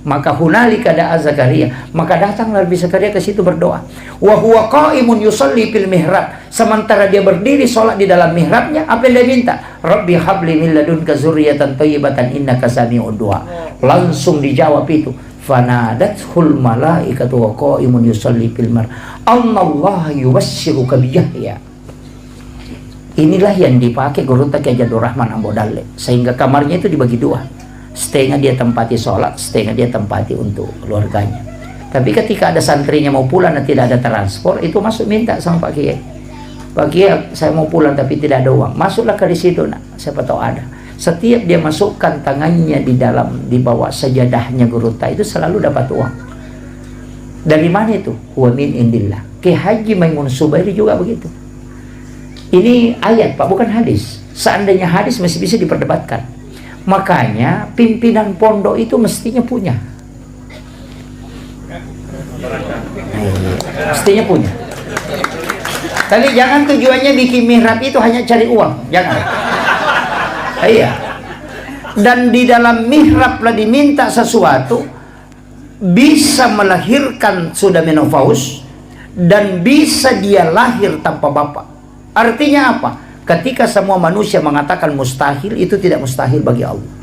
Maka hunalika da'a Zakaria, maka datanglah Nabi Zakaria ke situ berdoa. Wa huwa qa'imun yusalli fil mihrab, sementara dia berdiri sholat di dalam mihrabnya, apa yang dia minta? Rabbi habli min ladunka dzurriyyatan thayyibatan innaka sami'ud du'a. Langsung dijawab itu. Fanadathul malaikatu wa qa'imun yusalli fil mihrab, Allaha yubassyiruka bi Yahya. Inilah yang dipakai guru Kiai Jadul Rahman Ambo Dalle, sehingga kamarnya itu dibagi dua. Setengah dia tempati sholat, setengah dia tempati untuk keluarganya. Tapi ketika ada santrinya mau pulang dan tidak ada transport, itu masuk minta sama Pak Kiai. Pak Kiai, saya mau pulang tapi tidak ada uang. Masuklah ke di situ, nak. Siapa tahu ada. Setiap dia masukkan tangannya di bawah sajadahnya guru itu selalu dapat uang. Dari mana itu? Wa min indillah. Ki Haji Maimun Subairi juga begitu. Ini ayat, Pak, bukan hadis. Seandainya hadis masih bisa diperdebatkan. Makanya pimpinan pondok itu mestinya punya. Mestinya punya. Tapi jangan tujuannya bikin mihrab itu hanya cari uang. Jangan. Iya. Dan di dalam mihrab lah diminta sesuatu, bisa melahirkan sudah menopause, dan bisa dia lahir tanpa bapak. Artinya apa? Ketika semua manusia mengatakan mustahil, itu tidak mustahil bagi Allah.